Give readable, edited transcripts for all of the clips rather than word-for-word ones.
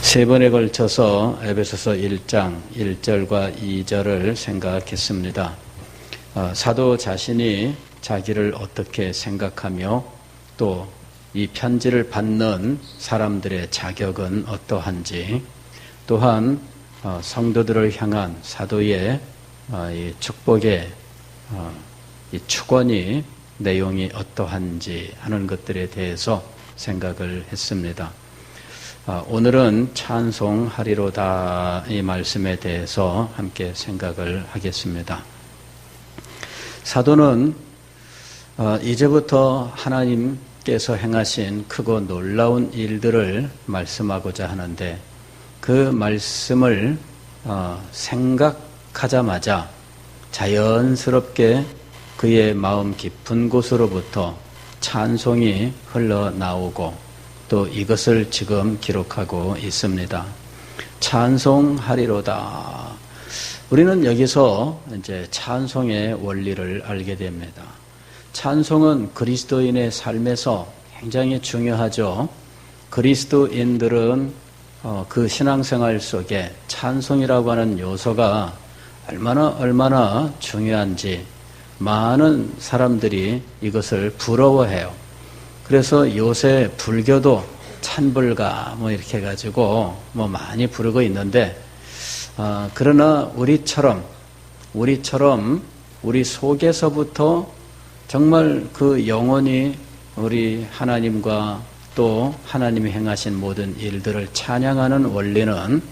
세 번에 걸쳐서 에베소서 1장 1절과 2절을 생각했습니다. 사도 자신이 자기를 어떻게 생각하며 또 이 편지를 받는 사람들의 자격은 어떠한지, 또한 성도들을 향한 사도의 이 축복의 이 축원이 내용이 어떠한지 하는 것들에 대해서 생각을 했습니다. 오늘은 찬송하리로다 이 말씀에 대해서 함께 생각을 하겠습니다. 사도는 이제부터 하나님께서 행하신 크고 놀라운 일들을 말씀하고자 하는데, 그 말씀을 생각하자마자 자연스럽게 그의 마음 깊은 곳으로부터 찬송이 흘러나오고 또 이것을 지금 기록하고 있습니다. 찬송하리로다. 우리는 여기서 이제 찬송의 원리를 알게 됩니다. 찬송은 그리스도인의 삶에서 굉장히 중요하죠. 그리스도인들은 그 신앙생활 속에 찬송이라고 하는 요소가 얼마나 중요한지 많은 사람들이 이것을 부러워해요. 그래서 요새 불교도 찬불가 이렇게 해가지고 많이 부르고 있는데, 그러나 우리처럼 우리 속에서부터 정말 그 영혼이 우리 하나님과 또 하나님이 행하신 모든 일들을 찬양하는 원리는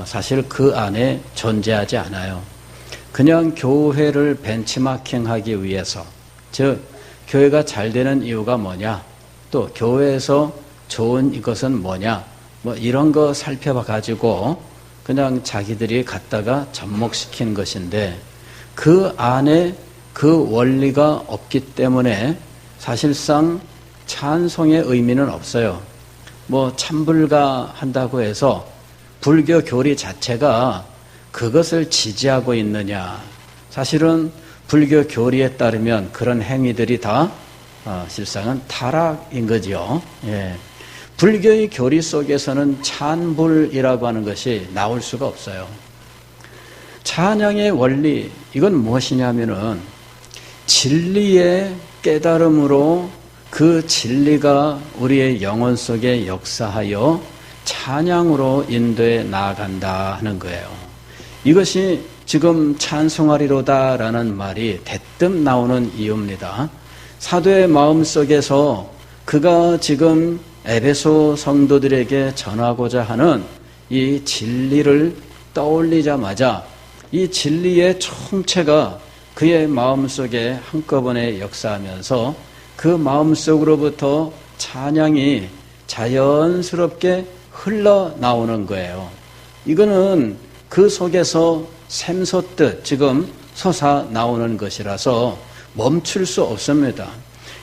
사실 그 안에 존재하지 않아요. 그냥 교회를 벤치마킹하기 위해서, 즉 교회가 잘 되는 이유가 뭐냐, 또 교회에서 좋은 이것은 뭐냐, 이런 거 살펴봐 가지고 그냥 자기들이 갖다가 접목시킨 것인데, 그 안에 그 원리가 없기 때문에 사실상 찬송의 의미는 없어요. 찬불가 한다고 해서 불교 교리 자체가 그것을 지지하고 있느냐, 사실은 불교 교리에 따르면 그런 행위들이 다 실상은 타락인 거죠. 예. 불교의 교리 속에서는 찬불이라고 하는 것이 나올 수가 없어요. 찬양의 원리, 이건 무엇이냐면은 진리의 깨달음으로 그 진리가 우리의 영혼 속에 역사하여 찬양으로 인도해 나아간다 하는 거예요. 이것이 지금 찬송하리로다라는 말이 대뜸 나오는 이유입니다. 사도의 마음속에서 그가 지금 에베소 성도들에게 전하고자 하는 이 진리를 떠올리자마자 이 진리의 총체가 그의 마음속에 한꺼번에 역사하면서 그 마음속으로부터 찬양이 자연스럽게 흘러나오는 거예요. 이거는 그 속에서 샘솟듯 지금 솟아나오는 것이라서 멈출 수 없습니다.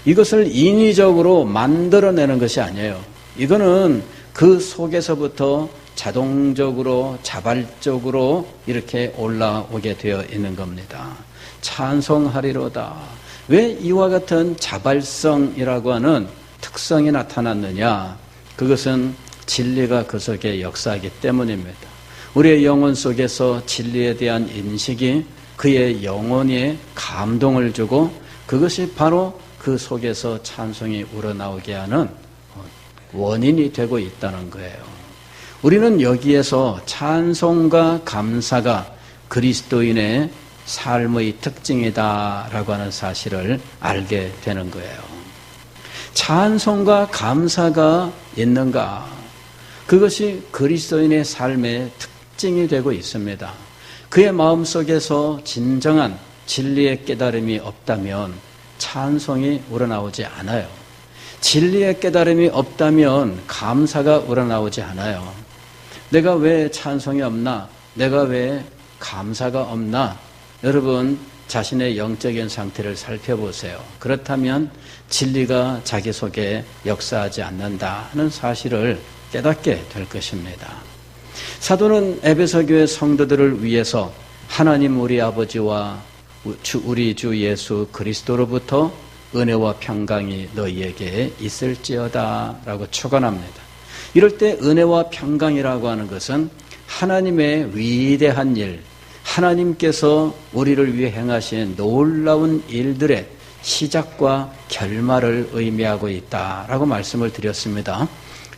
이것을 인위적으로 만들어내는 것이 아니에요. 이거는 그 속에서부터 자동적으로 자발적으로 이렇게 올라오게 되어 있는 겁니다. 찬송하리로다. 왜 이와 같은 자발성이라고 하는 특성이 나타났느냐? 그것은 진리가 그 속에 역사하기 때문입니다. 우리의 영혼 속에서 진리에 대한 인식이 그의 영혼에 감동을 주고, 그것이 바로 그 속에서 찬송이 우러나오게 하는 원인이 되고 있다는 거예요. 우리는 여기에서 찬송과 감사가 그리스도인의 삶의 특징이다라고 하는 사실을 알게 되는 거예요. 찬송과 감사가 있는가? 그것이 그리스도인의 삶의 특징이 되고 있습니다. 그의 마음속에서 진정한 진리의 깨달음이 없다면 찬송이 우러나오지 않아요. 진리의 깨달음이 없다면 감사가 우러나오지 않아요. 내가 왜 찬송이 없나? 내가 왜 감사가 없나? 여러분 자신의 영적인 상태를 살펴보세요. 그렇다면 진리가 자기 속에 역사하지 않는다 하는 사실을 깨닫게 될 것입니다. 사도는 에베소 교회 성도들을 위해서 하나님 우리 아버지와 우리 주 예수 그리스도로부터 은혜와 평강이 너희에게 있을지어다 라고 축원합니다. 이럴 때 은혜와 평강이라고 하는 것은 하나님의 위대한 일, 하나님께서 우리를 위해 행하신 놀라운 일들의 시작과 결말을 의미하고 있다라고 말씀을 드렸습니다.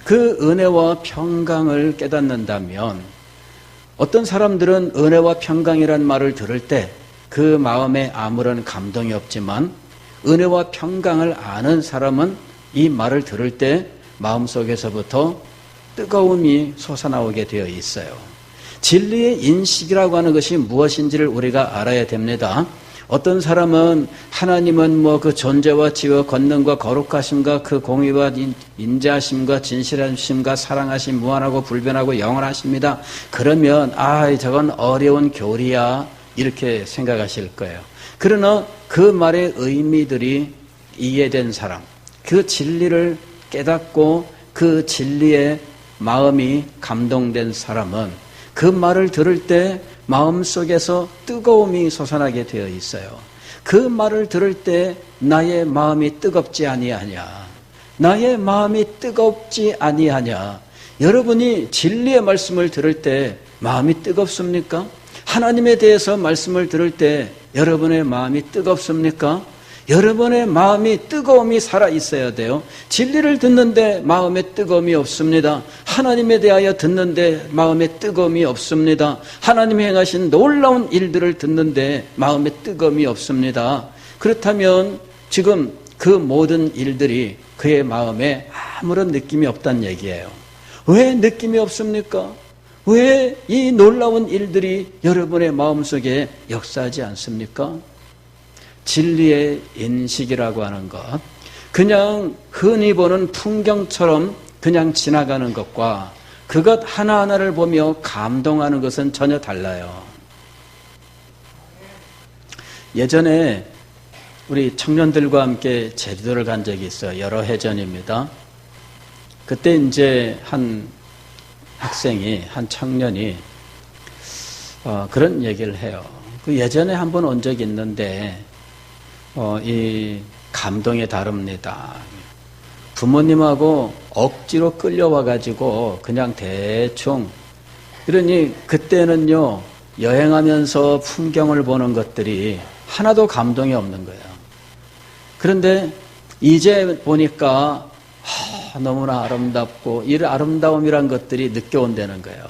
그 은혜와 평강을 깨닫는다면 어떤 사람들은 은혜와 평강이란 말을 들을 때 그 마음에 아무런 감동이 없지만 은혜와 평강을 아는 사람은 이 말을 들을 때 마음속에서부터 뜨거움이 솟아나오게 되어 있어요. 진리의 인식이라고 하는 것이 무엇인지를 우리가 알아야 됩니다. 어떤 사람은 하나님은 그 존재와 지혜와 권능과 거룩하심과 그 공의와 인자하심과 진실하심과 사랑하심 무한하고 불변하고 영원하십니다. 그러면 저건 어려운 교리야 이렇게 생각하실 거예요. 그러나 그 말의 의미들이 이해된 사람, 그 진리를 깨닫고 그 진리에 마음이 감동된 사람은 그 말을 들을 때 마음속에서 뜨거움이 솟아나게 되어 있어요. 그 말을 들을 때 나의 마음이 뜨겁지 아니하냐? 나의 마음이 뜨겁지 아니하냐? 여러분이 진리의 말씀을 들을 때 마음이 뜨겁습니까? 하나님에 대해서 말씀을 들을 때 여러분의 마음이 뜨겁습니까? 여러분의 마음이 뜨거움이 살아있어야 돼요. 진리를 듣는데 마음에 뜨거움이 없습니다. 하나님에 대하여 듣는데 마음에 뜨거움이 없습니다. 하나님이 행하신 놀라운 일들을 듣는데 마음에 뜨거움이 없습니다. 그렇다면 지금 그 모든 일들이 그의 마음에 아무런 느낌이 없다는 얘기예요. 왜 느낌이 없습니까? 왜 이 놀라운 일들이 여러분의 마음속에 역사하지 않습니까? 진리의 인식이라고 하는 것, 그냥 흔히 보는 풍경처럼 그냥 지나가는 것과 그것 하나하나를 보며 감동하는 것은 전혀 달라요. 예전에 우리 청년들과 함께 제주도를 간 적이 있어요. 여러 해 전입니다. 그때 이제 한 학생이, 한 청년이 그런 얘기를 해요. 그 예전에 한번 온 적이 있는데 이 감동이 다릅니다. 부모님하고 억지로 끌려와가지고 그냥 대충, 그러니 그때는요 여행하면서 풍경을 보는 것들이 하나도 감동이 없는 거예요. 그런데 이제 보니까 너무나 아름답고 이 아름다움이란 것들이 느껴온다는 거예요.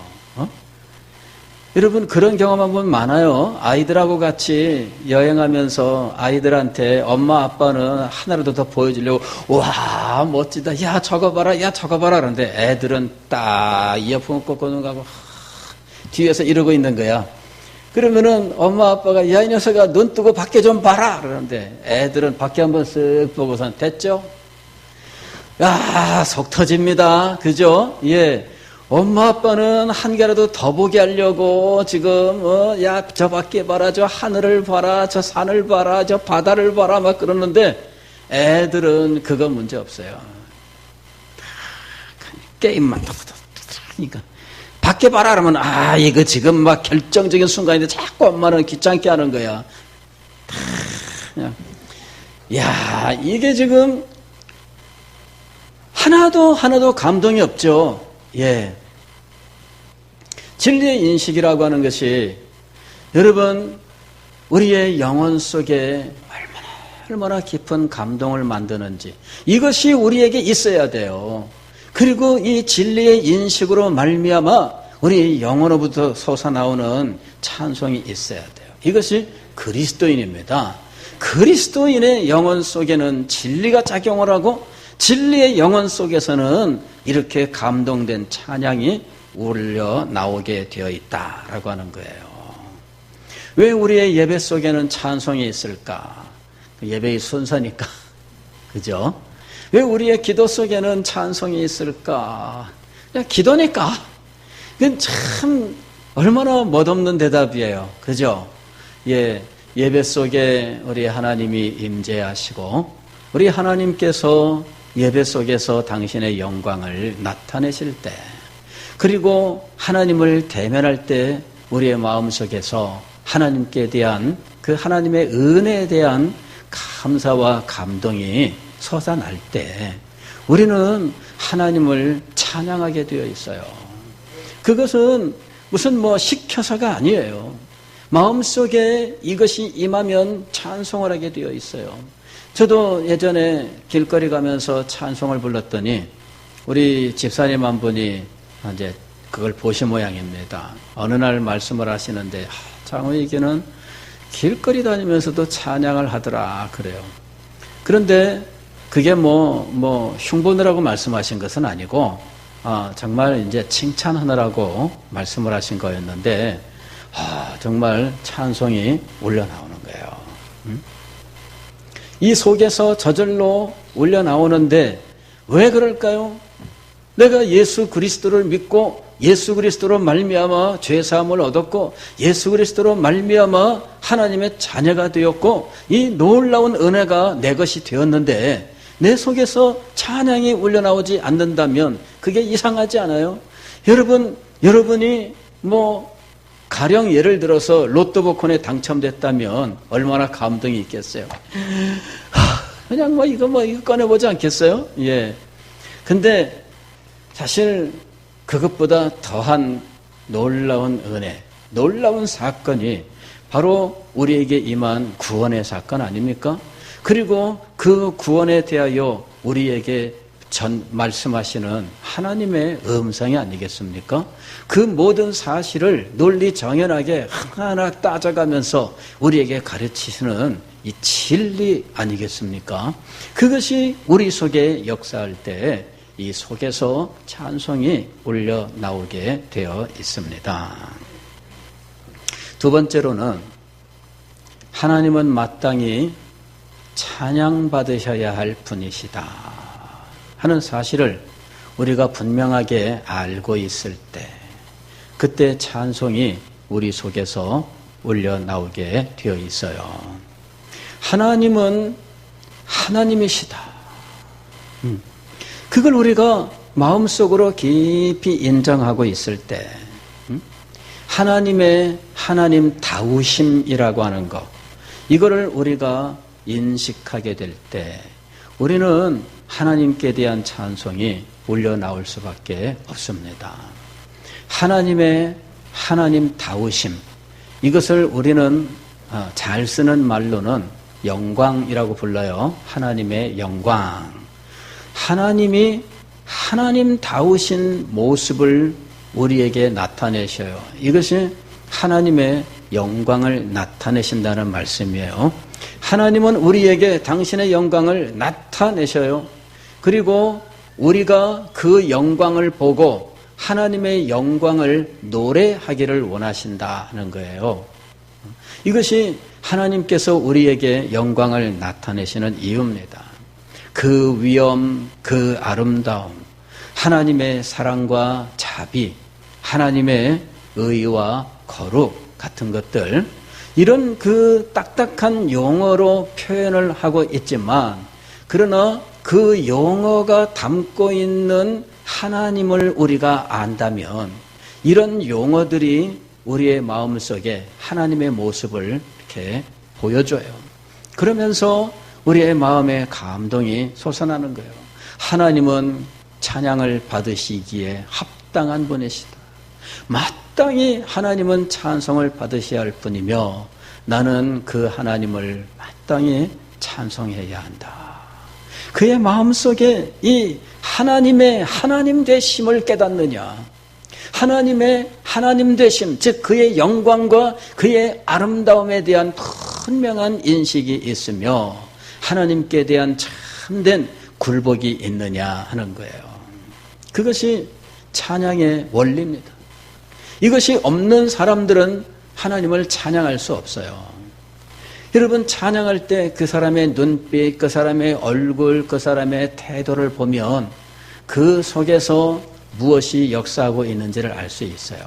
여러분 그런 경험 한번 많아요. 아이들하고 같이 여행하면서 아이들한테 엄마 아빠는 하나라도 더 보여주려고 와 멋지다 야 저거 봐라 그러는데 애들은 딱 이어폰을 꽂고 눈 감고 뒤에서 이러고 있는 거야. 그러면은 엄마 아빠가 야 이 녀석아 눈 뜨고 밖에 좀 봐라 그러는데 애들은 밖에 한번 쓱 보고선 됐죠? 야 속 터집니다. 그죠? 예. 엄마 아빠는 한 개라도 더 보게 하려고 지금 야 저 밖에 봐라 저 하늘을 봐라 저 산을 봐라 저 바다를 봐라 막 그러는데 애들은 그거 문제 없어요. 게임만 하니까 밖에 봐라 그러면 이거 지금 막 결정적인 순간인데 자꾸 엄마는 귀찮게 하는 거야. 그냥 야 이게 지금 하나도 감동이 없죠. 예. 진리의 인식이라고 하는 것이 여러분 우리의 영혼 속에 얼마나 깊은 감동을 만드는지 이것이 우리에게 있어야 돼요. 그리고 이 진리의 인식으로 말미암아 우리 영혼으로부터 솟아나오는 찬송이 있어야 돼요. 이것이 그리스도인입니다. 그리스도인의 영혼 속에는 진리가 작용을 하고 진리의 영혼 속에서는 이렇게 감동된 찬양이 울려 나오게 되어 있다라고 하는 거예요. 왜 우리의 예배 속에는 찬송이 있을까? 예배의 순서니까. 그죠? 왜 우리의 기도 속에는 찬송이 있을까? 그냥 기도니까. 이건 참 얼마나 멋없는 대답이에요. 그죠? 예, 예배 속에 우리 하나님이 임재하시고 우리 하나님께서 예배 속에서 당신의 영광을 나타내실 때 그리고 하나님을 대면할 때 우리의 마음속에서 하나님께 대한 그 하나님의 은혜에 대한 감사와 감동이 솟아날 때 우리는 하나님을 찬양하게 되어 있어요. 그것은 무슨 시켜서가 아니에요. 마음속에 이것이 임하면 찬송을 하게 되어 있어요. 저도 예전에 길거리 가면서 찬송을 불렀더니 우리 집사님 한 분이 이제 그걸 보신 모양입니다. 어느 날 말씀을 하시는데 장로에게는 길거리 다니면서도 찬양을 하더라 그래요. 그런데 그게 흉보느라고 말씀하신 것은 아니고 정말 이제 칭찬하느라고 말씀을 하신 거였는데 정말 찬송이 울려나오는 거예요. 이 속에서 저절로 울려나오는데 왜 그럴까요? 내가 예수 그리스도를 믿고 예수 그리스도로 말미암아 죄사함을 얻었고 예수 그리스도로 말미암아 하나님의 자녀가 되었고 이 놀라운 은혜가 내 것이 되었는데 내 속에서 찬양이 울려나오지 않는다면 그게 이상하지 않아요? 여러분이 가령 예를 들어서 로또 복권에 당첨됐다면 얼마나 감동이 있겠어요? 그냥 이거 꺼내보지 않겠어요? 예. 근데 사실 그것보다 더한 놀라운 은혜, 놀라운 사건이 바로 우리에게 임한 구원의 사건 아닙니까? 그리고 그 구원에 대하여 우리에게 말씀하시는 하나님의 음성이 아니겠습니까? 그 모든 사실을 논리정연하게 하나하나 따져가면서 우리에게 가르치시는 이 진리 아니겠습니까? 그것이 우리 속에 역사할 때 이 속에서 찬송이 울려 나오게 되어 있습니다. 두 번째로는 하나님은 마땅히 찬양받으셔야 할 분이시다 하는 사실을 우리가 분명하게 알고 있을 때 그때 찬송이 우리 속에서 울려 나오게 되어 있어요. 하나님은 하나님이시다. 그걸 우리가 마음속으로 깊이 인정하고 있을 때 하나님의 하나님다우심이라고 하는 것 이거를 우리가 인식하게 될 때 우리는 하나님께 대한 찬송이 울려 나올 수밖에 없습니다. 하나님의 하나님다우심 이것을 우리는 잘 쓰는 말로는 영광이라고 불러요. 하나님의 영광. 하나님이 하나님다우신 모습을 우리에게 나타내셔요. 이것이 하나님의 영광을 나타내신다는 말씀이에요. 하나님은 우리에게 당신의 영광을 나타내셔요. 그리고 우리가 그 영광을 보고 하나님의 영광을 노래하기를 원하신다는 거예요. 이것이 하나님께서 우리에게 영광을 나타내시는 이유입니다. 그 위엄, 그 아름다움, 하나님의 사랑과 자비, 하나님의 의와 거룩 같은 것들 이런 그 딱딱한 용어로 표현을 하고 있지만 그러나 그 용어가 담고 있는 하나님을 우리가 안다면 이런 용어들이 우리의 마음속에 하나님의 모습을 이렇게 보여줘요. 그러면서 우리의 마음에 감동이 솟아나는 거예요. 하나님은 찬양을 받으시기에 합당한 분이시다. 마땅히 하나님은 찬송을 받으셔야 할 분이며 나는 그 하나님을 마땅히 찬송해야 한다. 그의 마음속에 이 하나님의 하나님 되심을 깨닫느냐. 하나님의 하나님 되심, 즉 그의 영광과 그의 아름다움에 대한 분명한 인식이 있으며 하나님께 대한 참된 굴복이 있느냐 하는 거예요. 그것이 찬양의 원리입니다. 이것이 없는 사람들은 하나님을 찬양할 수 없어요. 여러분 찬양할 때 그 사람의 눈빛, 그 사람의 얼굴, 그 사람의 태도를 보면 그 속에서 무엇이 역사하고 있는지를 알 수 있어요.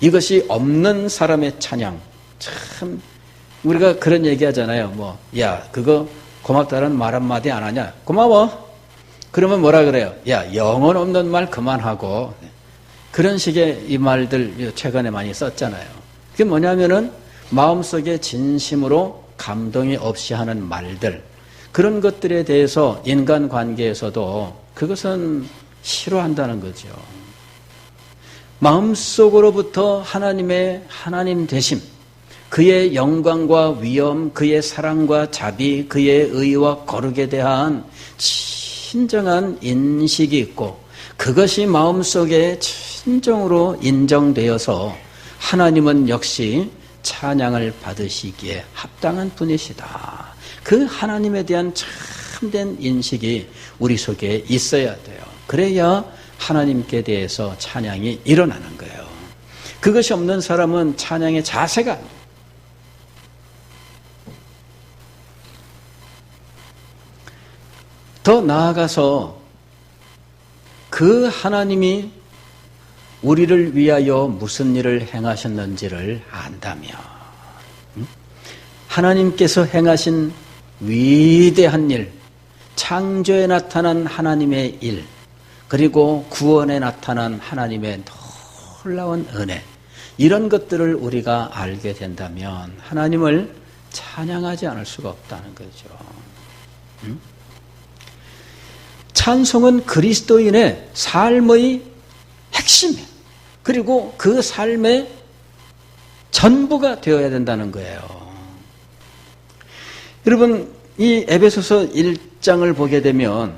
이것이 없는 사람의 찬양. 참 우리가 그런 얘기 하잖아요. 야 그거 고맙다는 말 한마디 안 하냐? 고마워. 그러면 뭐라 그래요? 야 영혼 없는 말 그만하고. 그런 식의 이 말들 최근에 많이 썼잖아요. 그게 뭐냐면은 마음속에 진심으로 감동이 없이 하는 말들 그런 것들에 대해서 인간관계에서도 그것은 싫어한다는 거죠. 마음속으로부터 하나님의 하나님 되심, 그의 영광과 위엄, 그의 사랑과 자비, 그의 의와 거룩에 대한 진정한 인식이 있고 그것이 마음속에 진정으로 인정되어서 하나님은 역시 찬양을 받으시기에 합당한 분이시다. 그 하나님에 대한 참된 인식이 우리 속에 있어야 돼요. 그래야 하나님께 대해서 찬양이 일어나는 거예요. 그것이 없는 사람은 찬양의 자세가 아니에요. 더 나아가서 그 하나님이 우리를 위하여 무슨 일을 행하셨는지를 안다면, 하나님께서 행하신 위대한 일, 창조에 나타난 하나님의 일, 그리고 구원에 나타난 하나님의 놀라운 은혜, 이런 것들을 우리가 알게 된다면 하나님을 찬양하지 않을 수가 없다는 거죠. 찬송은 그리스도인의 삶의 핵심이에요. 그리고 그 삶의 전부가 되어야 된다는 거예요. 여러분, 이 에베소서 1장을 보게 되면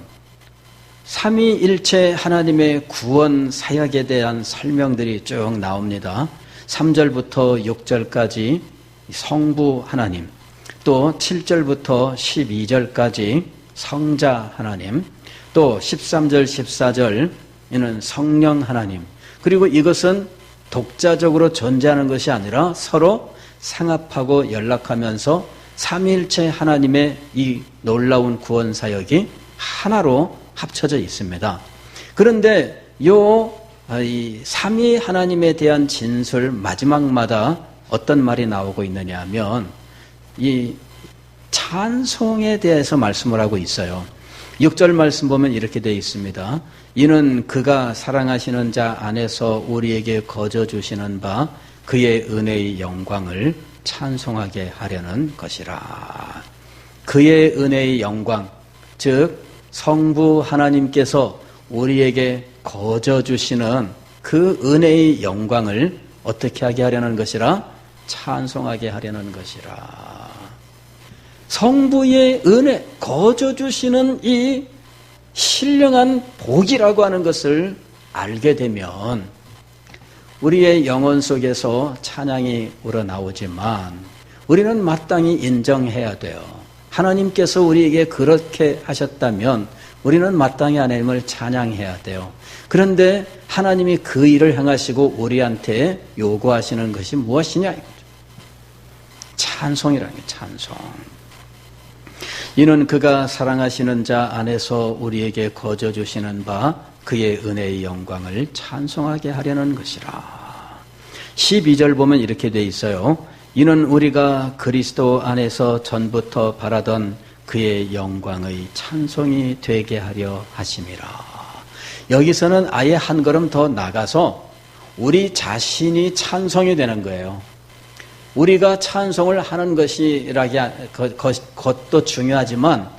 삼위일체 하나님의 구원 사역에 대한 설명들이 쭉 나옵니다. 3절부터 6절까지 성부 하나님, 또 7절부터 12절까지 성자 하나님, 또 13절, 14절 이는 성령 하나님, 그리고 이것은 독자적으로 존재하는 것이 아니라 서로 상합하고 연락하면서 삼위일체 하나님의 이 놀라운 구원 사역이 하나로 합쳐져 있습니다. 그런데 이 삼위 하나님에 대한 진술 마지막마다 어떤 말이 나오고 있느냐 하면 이 찬송에 대해서 말씀을 하고 있어요. 6절 말씀 보면 이렇게 되어 있습니다. 이는 그가 사랑하시는 자 안에서 우리에게 거저 주시는 바 그의 은혜의 영광을 찬송하게 하려는 것이라. 그의 은혜의 영광, 즉 성부 하나님께서 우리에게 거저 주시는 그 은혜의 영광을 어떻게 하게 하려는 것이라? 찬송하게 하려는 것이라. 성부의 은혜, 거저 주시는 이 신령한 복이라고 하는 것을 알게 되면 우리의 영혼 속에서 찬양이 우러나오지만 우리는 마땅히 인정해야 돼요. 하나님께서 우리에게 그렇게 하셨다면 우리는 마땅히 하나님을 찬양해야 돼요. 그런데 하나님이 그 일을 행하시고 우리한테 요구하시는 것이 무엇이냐 이거죠. 찬송이라는 게 찬송. 이는 그가 사랑하시는 자 안에서 우리에게 거저 주시는 바 그의 은혜의 영광을 찬송하게 하려는 것이라. 12절 보면 이렇게 돼 있어요. 이는 우리가 그리스도 안에서 전부터 바라던 그의 영광의 찬송이 되게 하려 하심이라. 여기서는 아예 한 걸음 더 나가서 우리 자신이 찬송이 되는 거예요. 우리가 찬송을 하는 것도 중요하지만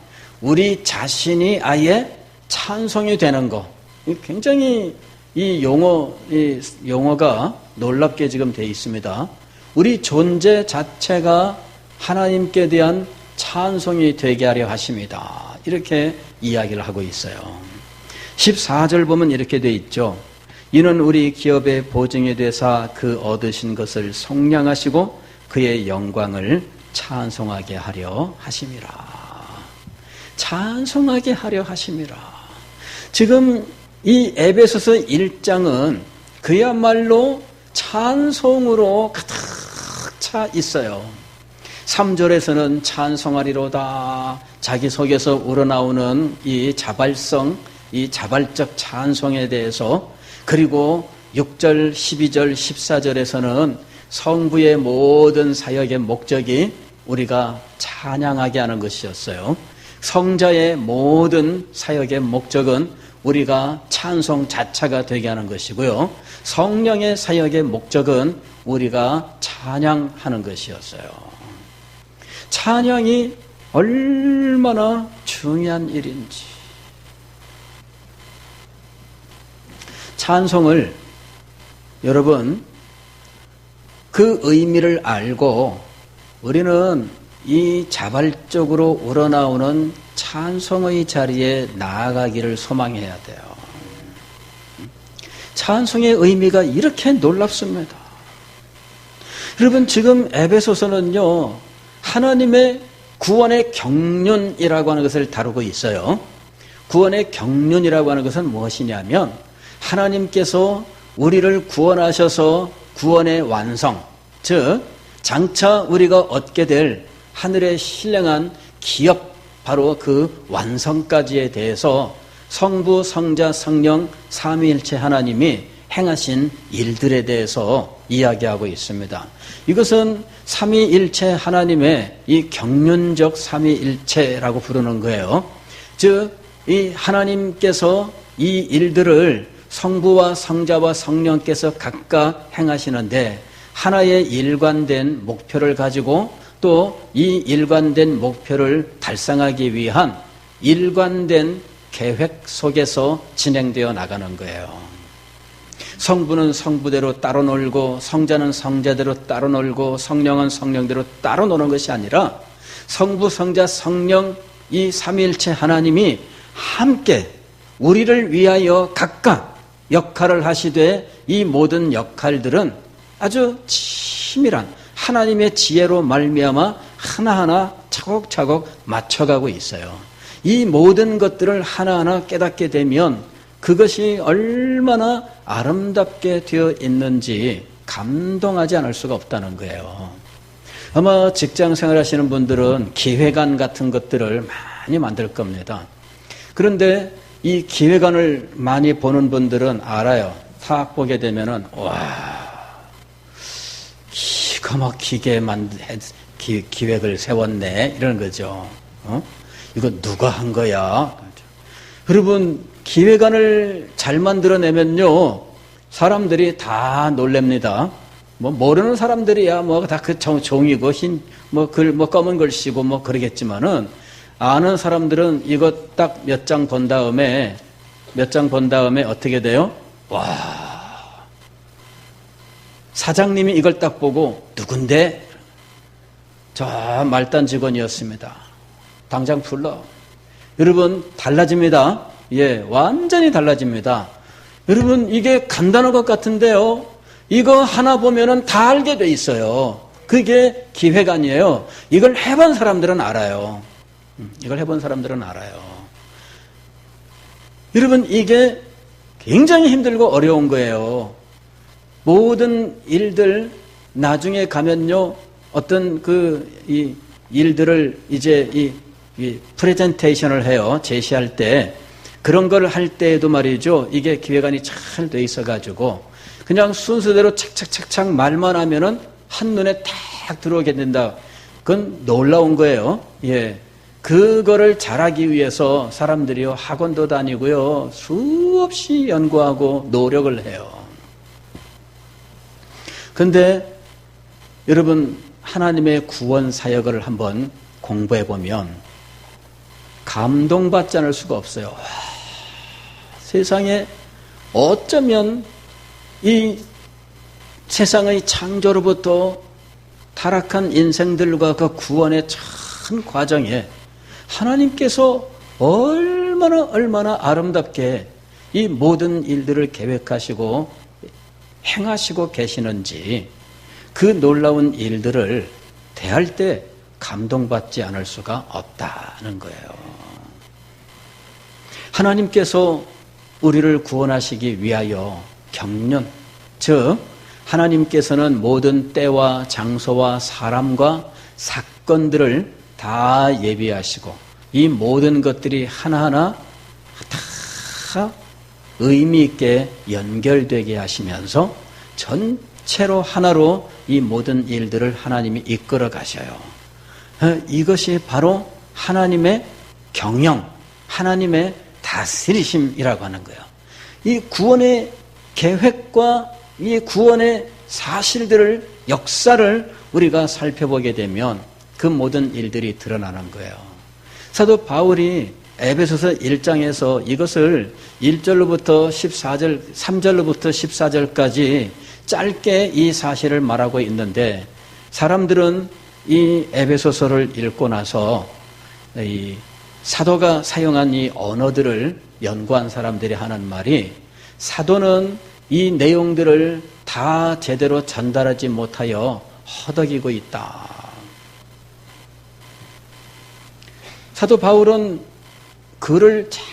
우리 자신이 아예 찬송이 되는 것. 굉장히 이 용어가 놀랍게 지금 되어 있습니다. 우리 존재 자체가 하나님께 대한 찬송이 되게 하려 하십니다. 이렇게 이야기를 하고 있어요. 14절 보면 이렇게 되어 있죠. 이는 우리 기업의 보증이 되사 그 얻으신 것을 속량하시고 그의 영광을 찬송하게 하려 하심이라. 찬송하게 하려 하심이라. 지금 이 에베소서 1장은 그야말로 찬송으로 가득 차 있어요. 3절에서는 찬송하리로다. 자기 속에서 우러나오는 이 자발성, 이 자발적 찬송에 대해서, 그리고 6절, 12절, 14절에서는 성부의 모든 사역의 목적이 우리가 찬양하게 하는 것이었어요. 성자의 모든 사역의 목적은 우리가 찬송 자체가 되게 하는 것이고요. 성령의 사역의 목적은 우리가 찬양하는 것이었어요. 찬양이 얼마나 중요한 일인지. 찬송을 여러분 그 의미를 알고 우리는 이 자발적으로 우러나오는 찬송의 자리에 나아가기를 소망해야 돼요. 찬송의 의미가 이렇게 놀랍습니다. 여러분 지금 에베소서는요 하나님의 구원의 경륜이라고 하는 것을 다루고 있어요. 구원의 경륜이라고 하는 것은 무엇이냐면 하나님께서 우리를 구원하셔서 구원의 완성, 즉 장차 우리가 얻게 될 하늘의 신령한 기업, 바로 그 완성까지에 대해서 성부, 성자, 성령 삼위일체 하나님이 행하신 일들에 대해서 이야기하고 있습니다. 이것은 삼위일체 하나님의 이 경륜적 삼위일체라고 부르는 거예요. 즉, 이 하나님께서 이 일들을 성부와 성자와 성령께서 각각 행하시는데 하나의 일관된 목표를 가지고 또 이 일관된 목표를 달성하기 위한 일관된 계획 속에서 진행되어 나가는 거예요. 성부는 성부대로 따로 놀고 성자는 성자대로 따로 놀고 성령은 성령대로 따로 노는 것이 아니라 성부, 성자, 성령 이 삼위일체 하나님이 함께 우리를 위하여 각각 역할을 하시되 이 모든 역할들은 아주 치밀한 하나님의 지혜로 말미암아 하나하나 차곡차곡 맞춰가고 있어요. 이 모든 것들을 하나하나 깨닫게 되면 그것이 얼마나 아름답게 되어 있는지 감동하지 않을 수가 없다는 거예요. 아마 직장 생활하시는 분들은 기획안 같은 것들을 많이 만들 겁니다. 그런데 이 기획안을 많이 보는 분들은 알아요. 딱 보게 되면은 와, 기가 막히게 기획을 세웠네 이러는 거죠. 이거 누가 한 거야? 여러분 기획안을 잘 만들어내면요 사람들이 다 놀랍니다. 뭐 모르는 사람들이야 뭐 다 그 종이고 흰 뭐 글 뭐 검은 글씨고 뭐 그러겠지만은 아는 사람들은 이거 딱 몇 장 본 다음에 어떻게 돼요? 와, 사장님이 이걸 딱 보고 누군데? 저 말단 직원이었습니다. 당장 불러. 여러분 달라집니다. 예, 완전히 달라집니다. 여러분 이게 간단한 것 같은데요. 이거 하나 보면은 다 알게 돼 있어요. 그게 기획안이에요. 이걸 해본 사람들은 알아요. 이걸 해본 사람들은 알아요. 여러분 이게 굉장히 힘들고 어려운 거예요. 모든 일들 나중에 가면요 어떤 이 일들을 이제 이 프레젠테이션을 해요. 제시할 때 그런 걸 할 때에도 말이죠. 이게 기획안이 잘 돼 있어 가지고 그냥 순서대로 착착착착 말만 하면은 한눈에 딱 들어오게 된다. 그건 놀라운 거예요. 예. 그거를 잘하기 위해서 사람들이요 학원도 다니고요 수없이 연구하고 노력을 해요. 그런데 여러분 하나님의 구원 사역을 한번 공부해 보면 감동받지 않을 수가 없어요. 와, 세상에 어쩌면 이 세상의 창조로부터 타락한 인생들과 그 구원의 참 과정에 하나님께서 얼마나 아름답게 이 모든 일들을 계획하시고 행하시고 계시는지 그 놀라운 일들을 대할 때 감동받지 않을 수가 없다는 거예요. 하나님께서 우리를 구원하시기 위하여 경륜, 즉 하나님께서는 모든 때와 장소와 사람과 사건들을 다 예비하시고 이 모든 것들이 하나하나 다 의미 있게 연결되게 하시면서 전체로 하나로 이 모든 일들을 하나님이 이끌어 가셔요. 이것이 바로 하나님의 경영, 하나님의 다스리심이라고 하는 거예요. 이 구원의 계획과 이 구원의 사실들을, 역사를 우리가 살펴보게 되면 그 모든 일들이 드러나는 거예요. 사도 바울이 에베소서 1장에서 이것을 1절로부터 14절, 3절로부터 14절까지 짧게 이 사실을 말하고 있는데 사람들은 이 에베소서를 읽고 나서 이 사도가 사용한 이 언어들을 연구한 사람들이 하는 말이 사도는 이 내용들을 다 제대로 전달하지 못하여 허덕이고 있다. 사도 바울은 글을 잘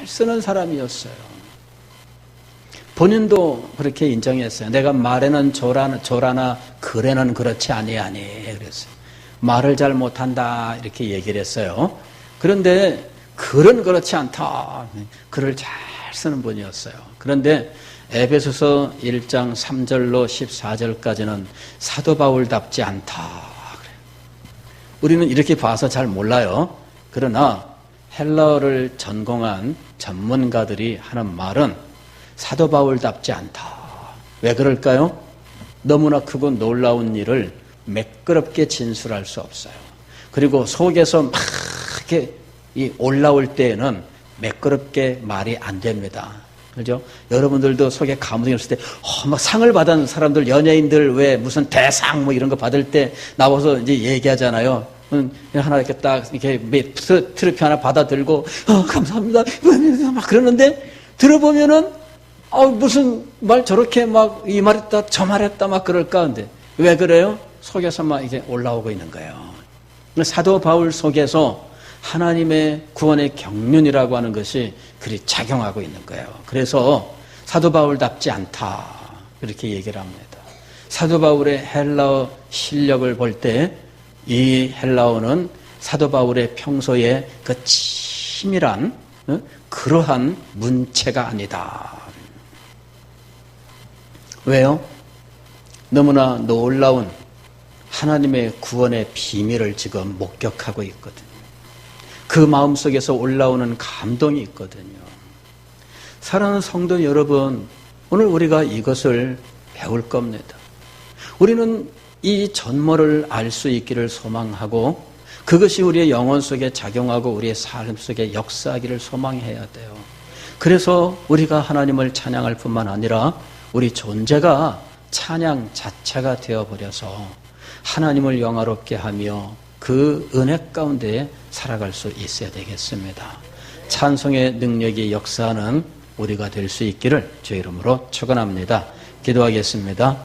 쓰는 사람이었어요. 본인도 그렇게 인정했어요. 내가 말에는 조라나 글에는 그렇지 아니하니 그랬어요. 말을 잘 못한다 이렇게 얘기를 했어요. 그런데 글은 그렇지 않다. 글을 잘 쓰는 분이었어요. 그런데 에베소서 1장 3절로 14절까지는 사도 바울답지 않다. 그래요. 우리는 이렇게 봐서 잘 몰라요. 그러나 헬라어를 전공한 전문가들이 하는 말은 사도 바울답지 않다. 왜 그럴까요? 너무나 크고 놀라운 일을 매끄럽게 진술할 수 없어요. 그리고 속에서 막 이렇게 올라올 때에는 매끄럽게 말이 안 됩니다. 그죠? 여러분들도 속에 감동이 없을 때, 막 상을 받은 사람들, 연예인들 왜 무슨 대상 뭐 이런 거 받을 때 나와서 이제 얘기하잖아요. 하나 이렇게 딱 이렇게 트로피 하나 받아 들고, 감사합니다. 막 그러는데 들어보면은, 무슨 말 저렇게 막 이 말했다, 저 말했다 막 그럴까? 근데 왜 그래요? 속에서 막 이게 올라오고 있는 거예요. 사도 바울 속에서 하나님의 구원의 경륜이라고 하는 것이 그리 작용하고 있는 거예요. 그래서 사도 바울답지 않다. 이렇게 얘기를 합니다. 사도 바울의 헬라어 실력을 볼 때 이 헬라어는 사도 바울의 평소에 그 치밀한 그러한 문체가 아니다. 왜요? 너무나 놀라운 하나님의 구원의 비밀을 지금 목격하고 있거든요. 그 마음속에서 올라오는 감동이 있거든요. 사랑하는 성도 여러분, 오늘 우리가 이것을 배울 겁니다. 우리는 이 전모를 알 수 있기를 소망하고 그것이 우리의 영혼 속에 작용하고 우리의 삶 속에 역사하기를 소망해야 돼요. 그래서 우리가 하나님을 찬양할 뿐만 아니라 우리 존재가 찬양 자체가 되어버려서 하나님을 영화롭게 하며 그 은혜 가운데 살아갈 수 있어야 되겠습니다. 찬송의 능력이 역사하는 우리가 될 수 있기를 주의 이름으로 축원합니다. 기도하겠습니다.